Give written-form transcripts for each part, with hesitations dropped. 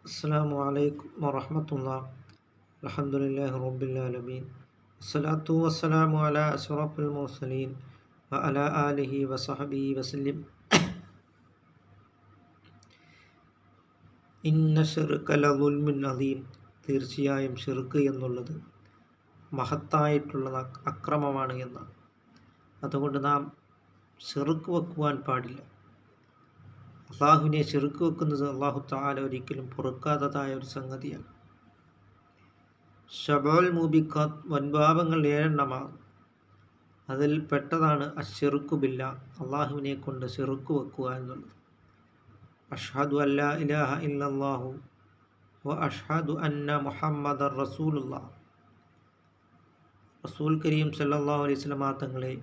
അസ്സലാമു അലൈക്കും വറഹ്മത്തുള്ളാഹി. അൽഹംദുലില്ലാഹി റബ്ബിൽ ആലമീൻ. വസ്സലാത്തു വസ്സലാമു അലാ അശ്റഫിൽ മുർസലീൻ വഅലാ ആലിഹി വസഹ്ബിഹി വസല്ലം. ഇന്ന ശിർക ലദുൽമുൻ അദീം. തീർച്ചയായും ഷിർക്ക് എന്നുള്ളത് മഹത്തായിട്ടുള്ള അക്രമമാണ് എന്നാണ്. അതുകൊണ്ട് നാം ഷിർക്ക് വെക്കുവാൻ പാടില്ല. അള്ളാഹുവിനെ ശിർക്ക് വെക്കുന്നത് അള്ളാഹു തആല ഒരിക്കലും പൊറുക്കാത്തതായ ഒരു സംഗതിയാണ്. ശബഉൽ മൂബിഖാത്ത്, വൻപാപങ്ങൾ 7 അതിൽ പെട്ടതാണ് അശ്ശിർക്കു ബില്ലാഹ്, അള്ളാഹുവിനെ കൊണ്ട് ശിർക്ക് വെക്കുക എന്നുള്ളത്. അഷ്ഹദു അല്ലാ ഇലാഹ ഇല്ലല്ലാഹു വ അഷ്ഹദു അന്ന മുഹമ്മദർ റസൂലുള്ളാഹ്. റസൂൽ കരീം സല്ലല്ലാഹു അലൈഹി വസല്ലം തങ്ങളെ,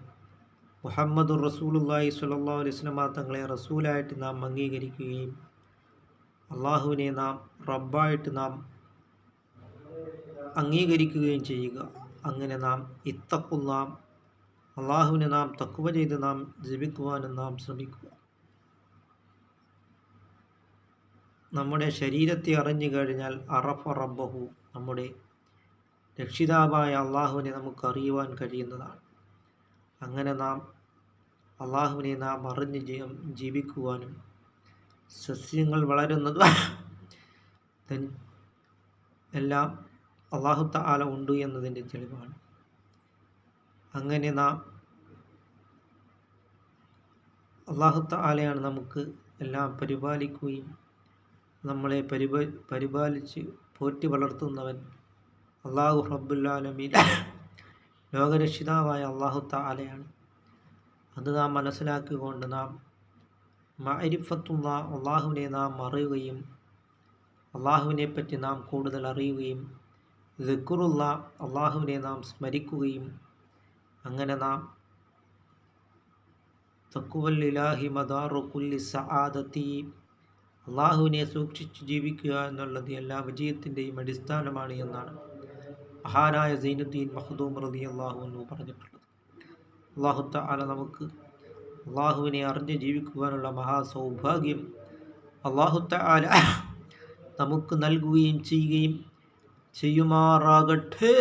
മുഹമ്മദുർ റസൂലുള്ളാഹി സ്വല്ലല്ലാഹു അലൈഹി വസല്ലം തങ്ങളെ റസൂലായിട്ട് നാം അംഗീകരിക്കുകയും അള്ളാഹുവിനെ നാം റബ്ബായിട്ട് നാം അംഗീകരിക്കുകയും ചെയ്യുക. അങ്ങനെ നാം ഇത്തഖുല്ലാഹ്, അള്ളാഹുവിനെ നാം തഖ്വ ചെയ്ത് നാം ജീവിക്കുവാനും നാം ശ്രമിക്കുക. നമ്മുടെ ശരീരത്തെ അറിഞ്ഞു കഴിഞ്ഞാൽ അറഫ റബ്ബഹു, നമ്മുടെ രക്ഷിതാവായ അള്ളാഹുവിനെ നമുക്ക് അറിയുവാൻ കഴിയുന്നതാണ്. അങ്ങനെ നാം അള്ളാഹുവിനെ നാം അറിഞ്ഞ് ജീവിക്കുവാനും സസ്യങ്ങൾ വളരുന്നതും എല്ലാം അള്ളാഹു തആല ഉണ്ട് എന്നതിൻ്റെ തെളിവാണ്. അങ്ങനെ നാം അള്ളാഹു തആലയാണ് നമുക്ക് എല്ലാം പരിപാലിക്കുകയും നമ്മളെ പരിപാലിച്ച് പോറ്റി വളർത്തുന്നവൻ അള്ളാഹു റബ്ബുൽ ആലമീൻ, ലോകരക്ഷിതാവായ അള്ളാഹു തആലയാണ്. അത് നാം മനസ്സിലാക്കിക്കൊണ്ട് നാം മഅരിഫത്തുല്ലാഹ്, അള്ളാഹുവിനെ നാം അറിയുകയും അള്ളാഹുവിനെ പറ്റി നാം കൂടുതൽ അറിയുകയും ദിക്റുല്ലാഹ്, അള്ളാഹുവിനെ നാം സ്മരിക്കുകയും അങ്ങനെ നാം തഖ്വൽ ഇലാഹി മദാറു കുല്ലി സആദതി, അള്ളാഹുവിനെ സൂക്ഷിച്ച് ജീവിക്കുക എന്നുള്ളത് എല്ലാ വിജയത്തിൻ്റെയും അടിസ്ഥാനമാണ് എന്നാണ് മഹാനായ സൈനുദ്ദീൻ മഖ്ദൂം റളിയല്ലാഹു അൻഹു പറഞ്ഞിട്ടുള്ളത്. അള്ളാഹു തആല നമുക്ക് അള്ളാഹുവിനെ അറിഞ്ഞ് ജീവിക്കുവാനുള്ള മഹാസൗഭാഗ്യം അള്ളാഹു തആല നമുക്ക് നൽകുകയും ചെയ്യുമാറാകട്ടെ.